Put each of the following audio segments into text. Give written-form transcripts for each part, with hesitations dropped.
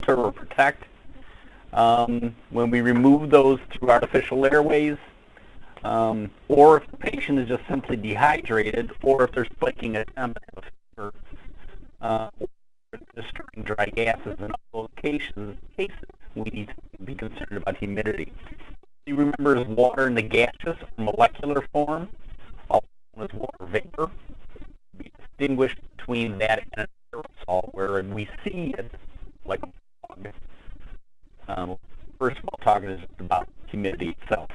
filter or protect. When we remove those through artificial airways, or if the patient is just simply dehydrated, or if they're spiking a temp and a fever, or destroying dry gases, in all those cases, we need to be concerned about humidity. You remember as water in the gaseous or molecular form, also known as water vapor. We distinguish between that and an aerosol, where we see it like a fog. First of all, talking is about humidity itself.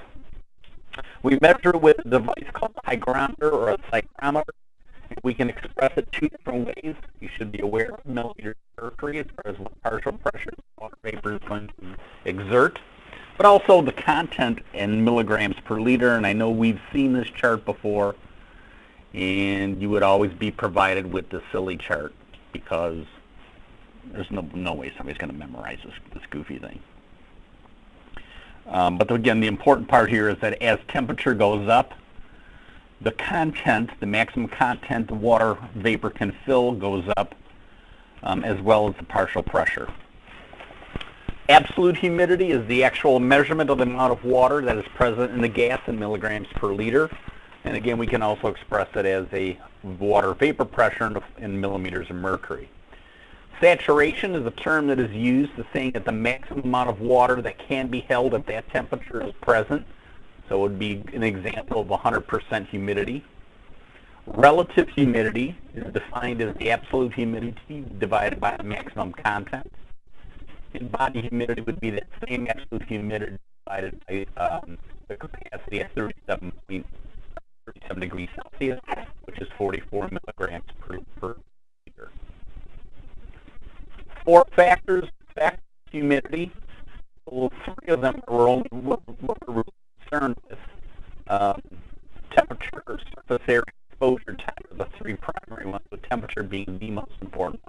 We measure with a device called a hygrometer or a psychrometer. We can express it two different ways. You should be aware of milliliters of mercury as far as what partial pressure the water vapor is going to exert, but also the content in milligrams per liter. And I know we've seen this chart before, and you would always be provided with the silly chart because there's no way somebody's going to memorize this goofy thing. But again, the important part here is that as temperature goes up, the content, the maximum content the water vapor can fill goes up, as well as the partial pressure. Absolute humidity is the actual measurement of the amount of water that is present in the gas in milligrams per liter. And again, we can also express it as a water vapor pressure in millimeters of mercury. Saturation is a term that is used to saying that the maximum amount of water that can be held at that temperature is present. So it would be an example of 100% humidity. Relative humidity is defined as the absolute humidity divided by the maximum content. And body humidity would be that same absolute humidity divided by the capacity at 37 degrees Celsius, which is 44 milligrams per liter. Four factors affect humidity. Well, three of them are only what we're concerned with. Temperature, surface area, exposure time are the three primary ones, with temperature being the most important.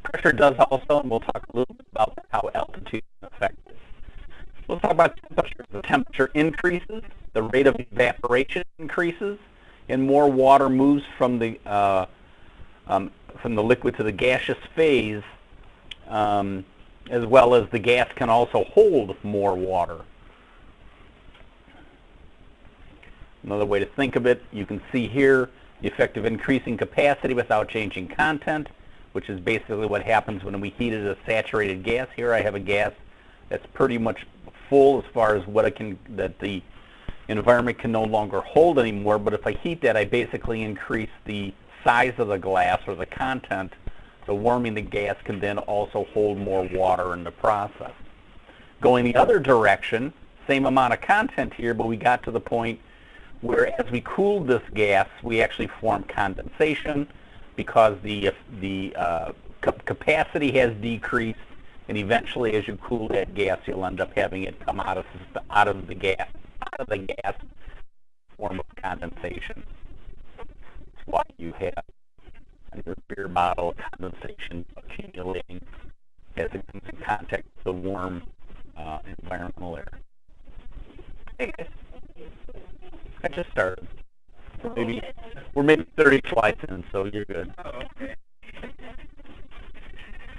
Pressure does also, and we'll talk a little bit about how altitude affects it. We'll talk about temperature. The temperature increases, the rate of evaporation increases, and more water moves from the liquid to the gaseous phase, as well as the gas can also hold more water. Another way to think of it, you can see here the effect of increasing capacity without changing content, which is basically what happens when we heated a saturated gas. Here I have a gas that's pretty much full as far as what it can, that the environment can no longer hold anymore, but if I heat that, I basically increase the size of the glass or the content, so warming the gas can then also hold more water in the process. Going the other direction, same amount of content here, but we got to the point where as we cooled this gas, we actually formed condensation because the capacity has decreased, and eventually as you cool that gas, you'll end up having it come out of the gas form of condensation. That's why you have in your beer bottle condensation accumulating as it comes in contact with the warm environmental air. Hey guys, I just started. We're maybe 30 slides in, so you're good.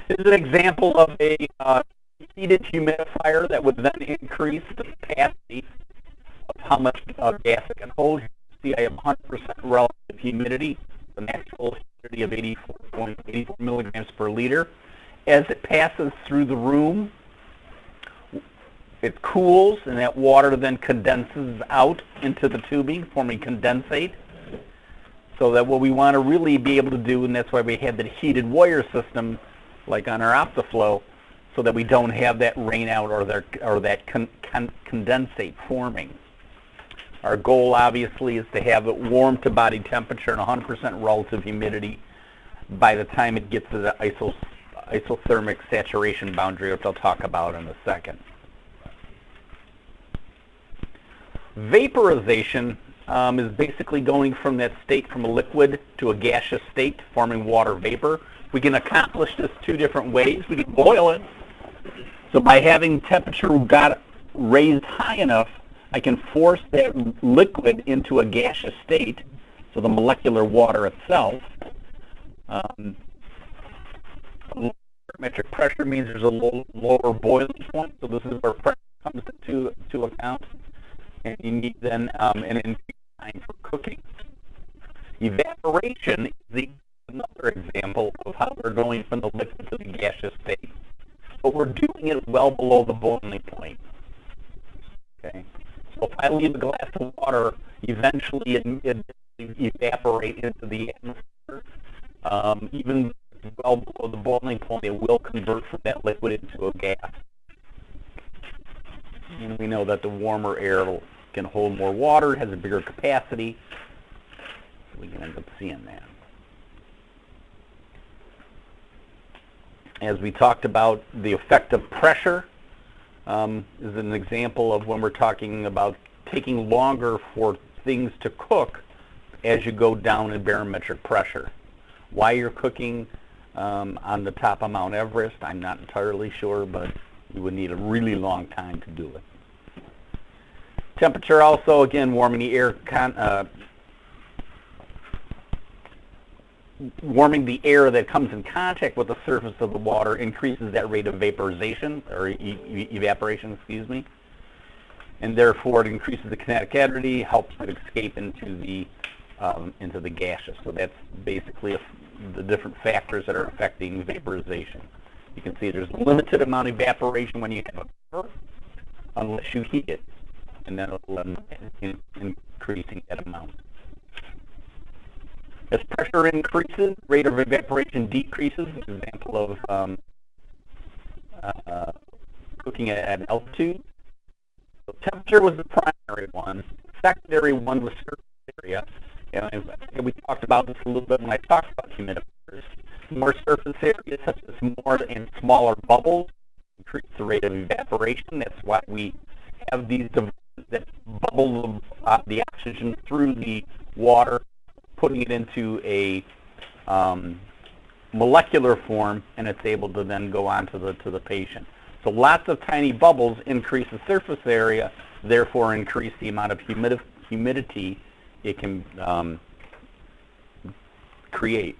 This is an example of a heated humidifier that would then increase the capacity of how much gas it can hold. You see I have 100% relative humidity, the natural humidity of 84 milligrams per liter. As it passes through the room, it cools, and that water then condenses out into the tubing, forming condensate. So that what we want to really be able to do, and that's why we have the heated wire system, like on our OptiFlow, so that we don't have that rain out or that condensate forming. Our goal, obviously, is to have it warm to body temperature and 100% relative humidity by the time it gets to the isothermic saturation boundary, which I'll talk about in a second. Vaporization is basically going from that state from a liquid to a gaseous state, forming water vapor. We can accomplish this two different ways. We can boil it. So by having temperature got raised high enough, I can force that liquid into a gaseous state, so the molecular water itself. barometric pressure means there's a lower boiling point, so this is where pressure comes to account, and you need then an increased time for cooking. Evaporation is another example of how we're going from the liquid to the gaseous state, but we're doing it well below the boiling point. Okay, so if I leave a glass of water, eventually it evaporate into the atmosphere. Even well below the boiling point, it will convert from that liquid into a gas. And we know that the warmer air can hold more water, has a bigger capacity, so we can end up seeing that. As we talked about, the effect of pressure is an example of when we're talking about taking longer for things to cook as you go down in barometric pressure. Why you're cooking on the top of Mount Everest, I'm not entirely sure, but you would need a really long time to do it. Temperature also, again, warming the air warming the air that comes in contact with the surface of the water increases that rate of vaporization, or evaporation, excuse me, and therefore it increases the kinetic energy, helps it escape into the gaseous. So that's basically the different factors that are affecting vaporization. You can see there's a limited amount of evaporation when you have a cover, unless you heat it, and then it'll end increasing that amount. As pressure increases, rate of evaporation decreases. An example of cooking at altitude. So temperature was the primary one. Secondary one was surface area. And we talked about this a little bit when I talked about humidifiers. More surface area, such as more and smaller bubbles, increase the rate of evaporation. That's why we have these devices that bubble the oxygen through the water, putting it into a molecular form, and it's able to then go on to the patient. So lots of tiny bubbles increase the surface area, therefore increase the amount of humidity it can create.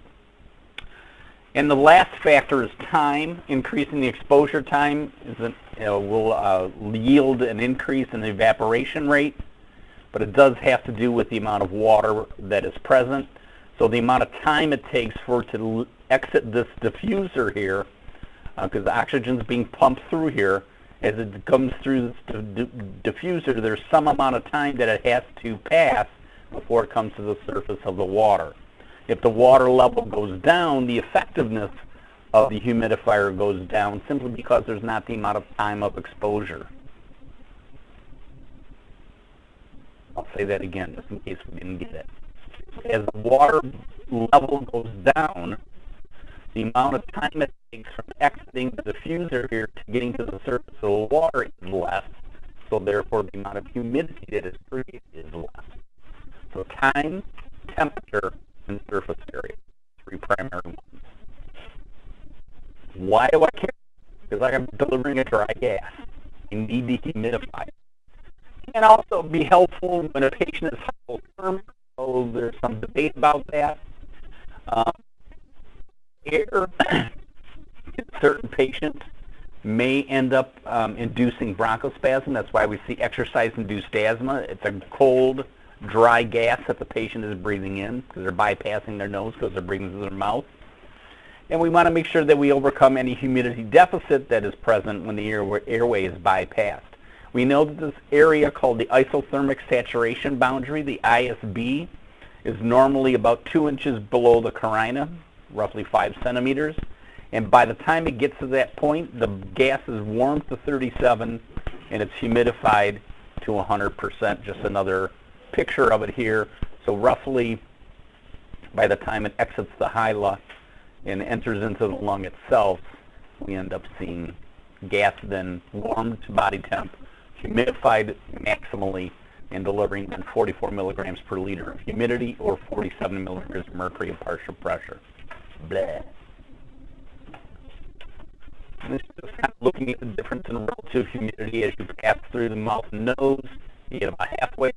And the last factor is time. Increasing the exposure time will yield an increase in the evaporation rate, but it does have to do with the amount of water that is present. So the amount of time it takes for it to exit this diffuser here, because the oxygen is being pumped through here, as it comes through this diffuser, there's some amount of time that it has to pass before it comes to the surface of the water. If the water level goes down, the effectiveness of the humidifier goes down simply because there's not the amount of time of exposure. I'll say that again just in case we didn't get it. As the water level goes down, the amount of time it takes from exiting the diffuser here to getting to the surface of the water is less, so therefore the amount of humidity that is created is less. So time, temperature, and surface area, three primary ones. Why do I care? Because I'm delivering a dry gas. I need to humidify it. And also be helpful when a patient is hypothermic, so there's some debate about that. Air in certain patients may end up inducing bronchospasm. That's why we see exercise-induced asthma. It's a cold, dry gas that the patient is breathing in because they're bypassing their nose because they're breathing through their mouth. And we want to make sure that we overcome any humidity deficit that is present when the airway is bypassed. We know that this area called the isothermic saturation boundary, the ISB, is normally about 2 inches below the carina, roughly 5 centimeters. And by the time it gets to that point, the gas is warmed to 37 and it's humidified to 100%. Just another picture of it here. So roughly by the time it exits the hyla and enters into the lung itself, we end up seeing gas then warmed to body temp, humidified maximally, and delivering then 44 milligrams per liter of humidity or 47 milligrams of mercury of partial pressure. Blah. And this is just kind of looking at the difference in relative humidity as you pass through the mouth and nose. You get about halfway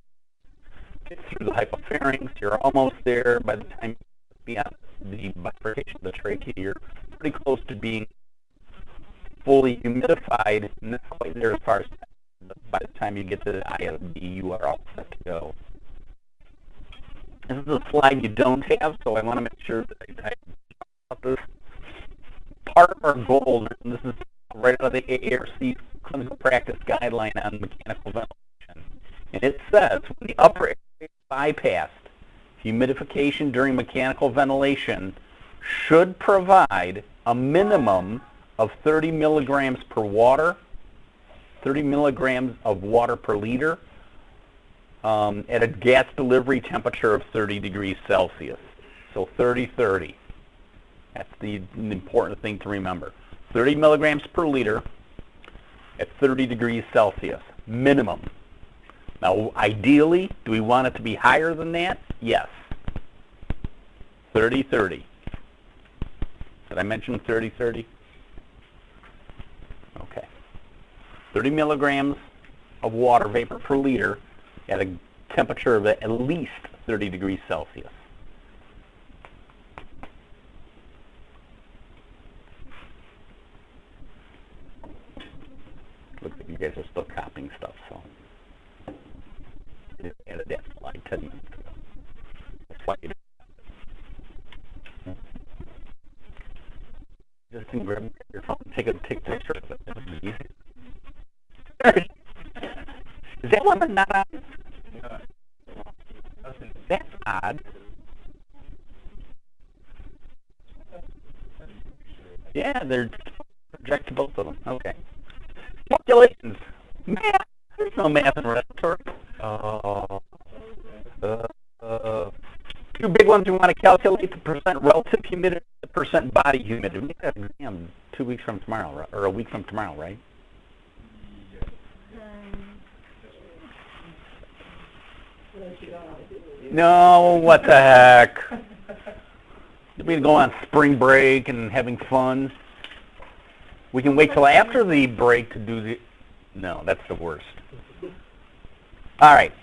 through the hypopharynx. You're almost there. By the time you get beyond the bifurcation of the trachea, you're pretty close to being fully humidified, not quite there as far as by the time you get to the ISB, you are all set to go. This is a slide you don't have, so I want to make sure that I about this. Part of our goal, and this is right out of the AARC clinical practice guideline on mechanical ventilation, and it says when the upper air is bypassed, humidification during mechanical ventilation should provide a minimum of 30 milligrams per water, 30 milligrams of water per liter at a gas delivery temperature of 30 degrees Celsius. So 30-30. That's the important thing to remember. 30 milligrams per liter at 30 degrees Celsius, minimum. Now, ideally, do we want it to be higher than that? Yes. 30-30. Did I mention 30-30? Okay. 30 milligrams of water vapor per liter at a temperature of at least 30 degrees Celsius. Looks like you guys are still copying stuff, so I just added that slide 10 minutes ago. That's why you just can grab your phone and take a picture of it. That would be easy. Is that one not on? That's odd. Yeah, they're project to both of them. Okay. Calculations. Math. There's no math in respiratory. Two big ones we want to calculate: the percent relative humidity, the percent body humidity. We make that exam 2 weeks from tomorrow, or a week from tomorrow, right? No, what the heck? We go on spring break and having fun. We can wait till after the break to do the... No, that's the worst. All right.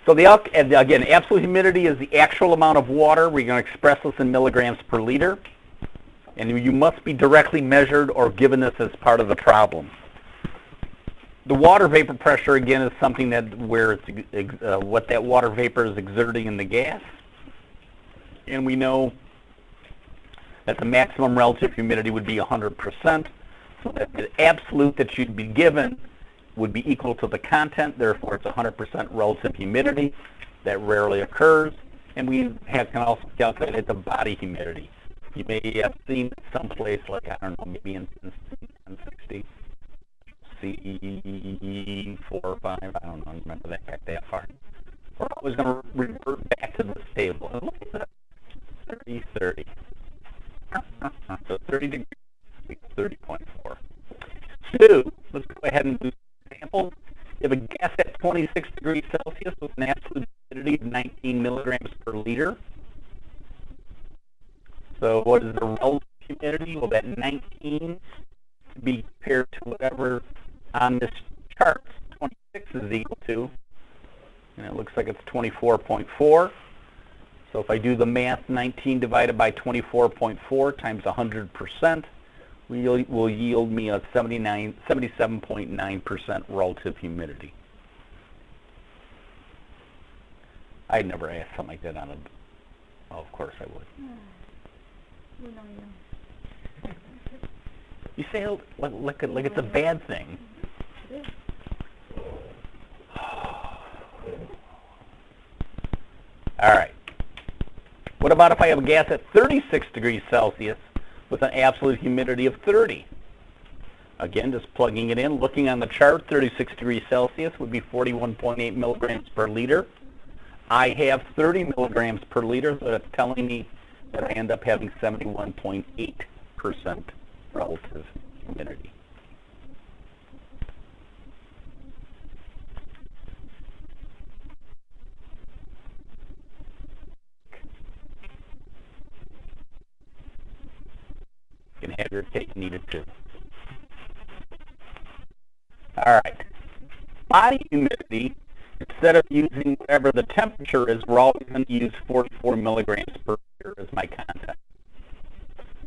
So again, absolute humidity is the actual amount of water. We're going to express this in milligrams per liter. And you must be directly measured or given this as part of the problem. The water vapor pressure, again, is something that where it's what that water vapor is exerting in the gas. And we know that the maximum relative humidity would be 100%. So that the absolute that you'd be given would be equal to the content. Therefore, it's 100% relative humidity. That rarely occurs. And we can also calculate the body humidity. You may have seen it someplace like, I don't know, maybe in 1060. C 4 or 5, I don't know, remember that back that far. We're always going to revert back to this table. And look at that, 30-30. So 30 degrees, 30.4. So, let's go ahead and do an example. You have a gas at 26 degrees Celsius with an absolute humidity of 19 milligrams per liter. So what is the relative humidity? Well, that 19 to be compared to whatever on this chart 26 is equal to, and it looks like it's 24.4. So if I do the math, 19 divided by 24.4 times 100% will yield me a 77.9% relative humidity. I'd never ask something like that on a... Oh, of course I would. You say it like it's a bad thing. All right. What about if I have a gas at 36 degrees Celsius with an absolute humidity of 30? Again, just plugging it in, looking on the chart, 36 degrees Celsius would be 41.8 milligrams per liter. I have 30 milligrams per liter, so that's telling me that I end up having 71.8% relative humidity. You can have your cake needed too. All right. Body humidity, instead of using whatever the temperature is, we're always going to use 44 milligrams per liter as my content.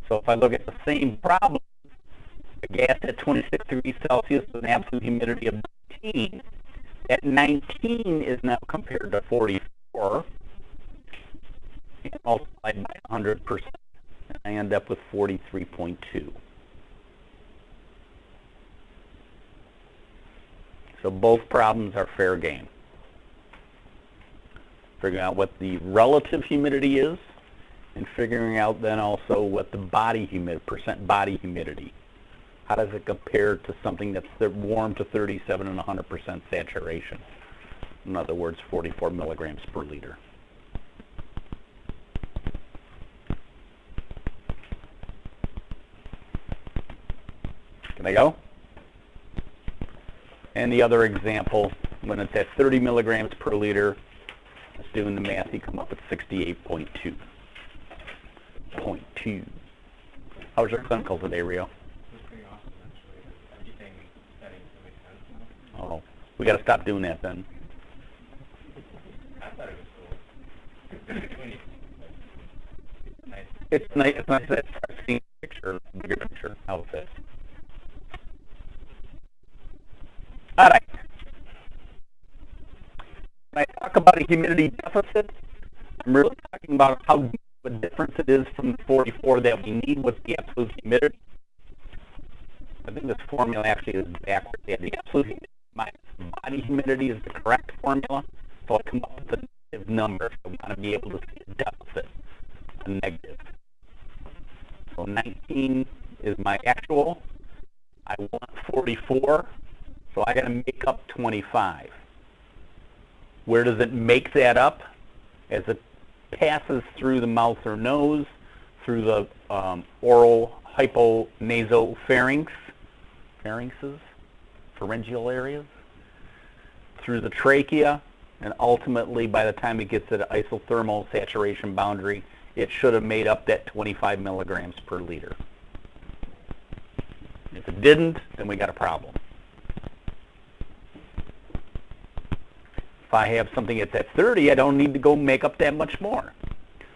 So if I look at the same problem, A gas at 26 degrees Celsius with an absolute humidity of 19. That 19 is now compared to 44 and multiplied by 100%. And I end up with 43.2. So both problems are fair game. Figuring out what the relative humidity is, and figuring out then also what the body percent body humidity. How does it compare to something that's warm to 37 and 100% saturation? In other words, 44 milligrams per liter. Can I go? And the other example, when it's at 30 milligrams per liter, just doing the math, you come up with 68.2. 0.2. How was your clinical today, Rio? It was pretty awesome, actually. Everything settings that make sense now. Oh, we got to stop doing that then. I thought it was cool. Nice. It's nice. It's nice that start seeing the picture, bigger picture. How's it? All right. When I talk about a humidity deficit, I'm really talking about how what difference it is from the 44 that we need with the absolute humidity. I think this formula actually is backwards. Yeah, the absolute humidity minus body humidity is the correct formula. So I come up with a negative number. I want to be able to see a deficit, a negative. So 19 is my actual. I want 44, so I got to make up 25. Where does it make that up? As it passes through the mouth or nose, through the oral hyponasopharynx, pharyngeal areas, through the trachea, and ultimately by the time it gets to the isothermal saturation boundary, it should have made up that 25 milligrams per liter. If it didn't, then we got a problem. If I have something that's at 30, I don't need to go make up that much more.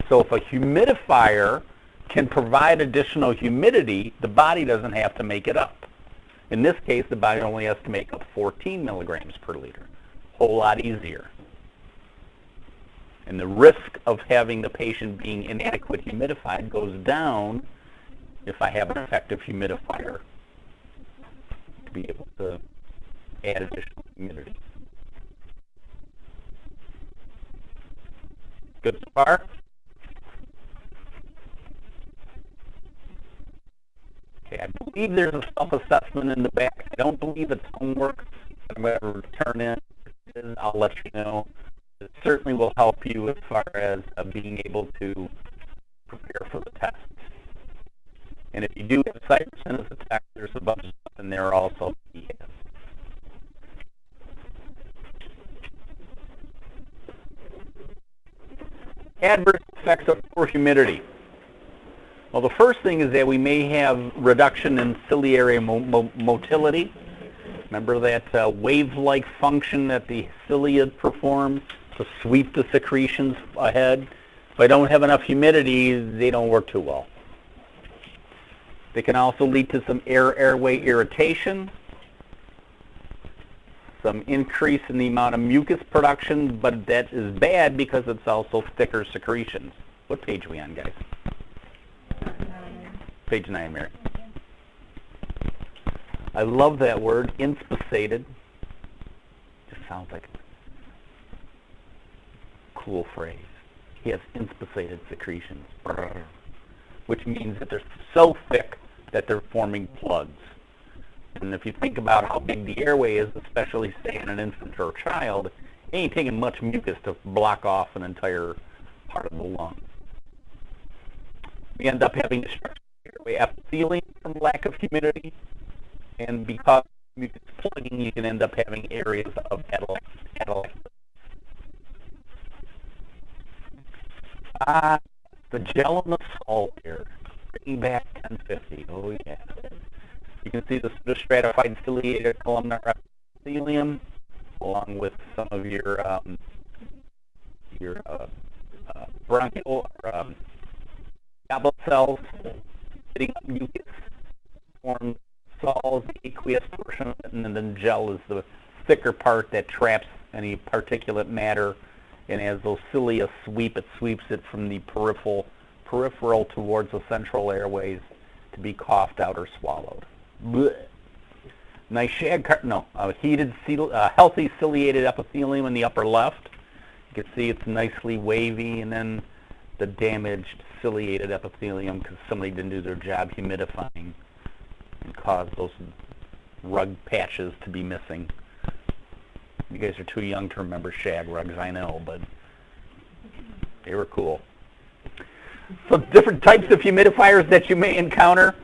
So if a humidifier can provide additional humidity, the body doesn't have to make it up. In this case, the body only has to make up 14 milligrams per liter. Whole lot easier. And the risk of having the patient being inadequate humidified goes down if I have an effective humidifier to be able to add additional humidity. Good so far? Okay, I believe there's a self-assessment in the back. I don't believe it's homework. I'm going to return in. I'll let you know. It certainly will help you as far as being able to prepare for the test. And if you do have Cypress as a test, there's a bunch of stuff in there also. Adverse effects of poor humidity. Well, the first thing is that we may have reduction in ciliary motility. Remember that wave-like function that the cilia performs to sweep the secretions ahead? If I don't have enough humidity, they don't work too well. They can also lead to some airway irritation, some increase in the amount of mucus production, but that is bad because it's also thicker secretions. What page are we on, guys? Page 9, Mary. I love that word, inspissated. Just sounds like a cool phrase. He has inspissated secretions, which means that they're so thick that they're forming plugs. And if you think about how big the airway is, especially say in an infant or a child, it ain't taking much mucus to block off an entire part of the lung. We end up having destruction of airway epithelium from lack of humidity, and because of mucus plugging, you can end up having areas of atelectasis. The gel and the salt here, bringing back 1050. Oh yeah. You can see the stratified ciliated columnar epithelium, along with some of your bronchial goblet cells sitting up mucus, form Aerosol is the aqueous portion of it, and then the gel is the thicker part that traps any particulate matter. And as those cilia sweep, it sweeps it from the peripheral towards the central airways to be coughed out or swallowed. Blech. Nice healthy ciliated epithelium in the upper left. You can see it's nicely wavy, and then the damaged ciliated epithelium because somebody didn't do their job humidifying and caused those rug patches to be missing. You guys are too young to remember shag rugs, I know, but they were cool. So different types of humidifiers that you may encounter.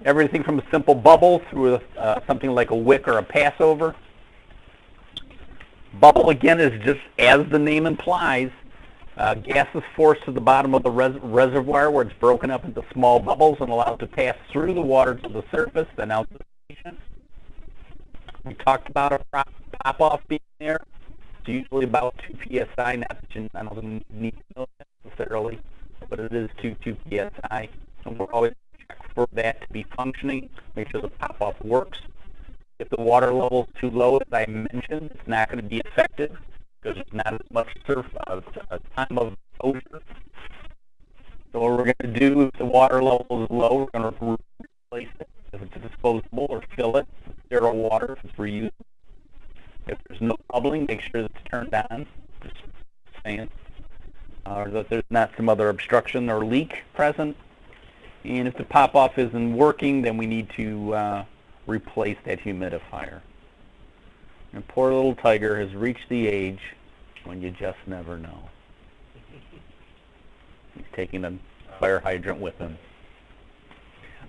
Everything from a simple bubble through something like a wick or a passover. Bubble, again, is just as the name implies. Gas is forced to the bottom of the reservoir where it's broken up into small bubbles and allowed to pass through the water to the surface, then out to the patient. We talked about a pop-off being there. It's usually about 2 psi. Not that I don't need to know that necessarily, but it is 2 psi. And we're always check for that to be functioning. Make sure the pop-off works. If the water level is too low, as I mentioned, it's not going to be effective because there's not as much time of exposure. So what we're going to do if the water level is low, we're going to replace it. If it's disposable, or fill it with sterile water if it's reusable. If there's no bubbling, make sure that it's turned on. Just saying. Or that there's not some other obstruction or leak present. And if the pop-off isn't working, then we need to replace that humidifier. And poor little tiger has reached the age when you just never know. He's taking a fire hydrant with him.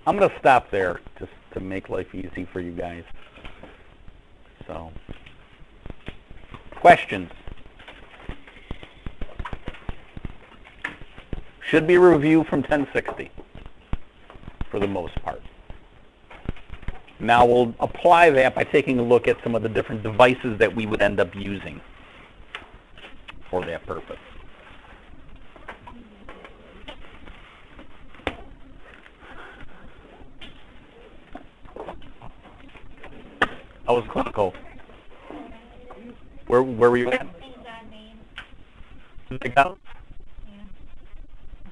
I'm going to stop there just to make life easy for you guys. So, questions? Should be a review from 1060 for the most part. Now we'll apply that by taking a look at some of the different devices that we would end up using for that purpose. How was clinical? Where were you at? Big house?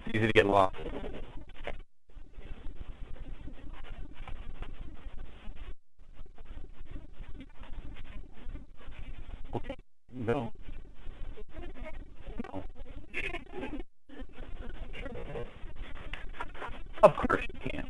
It's easy to get lost. Okay, no. No. Of course you can.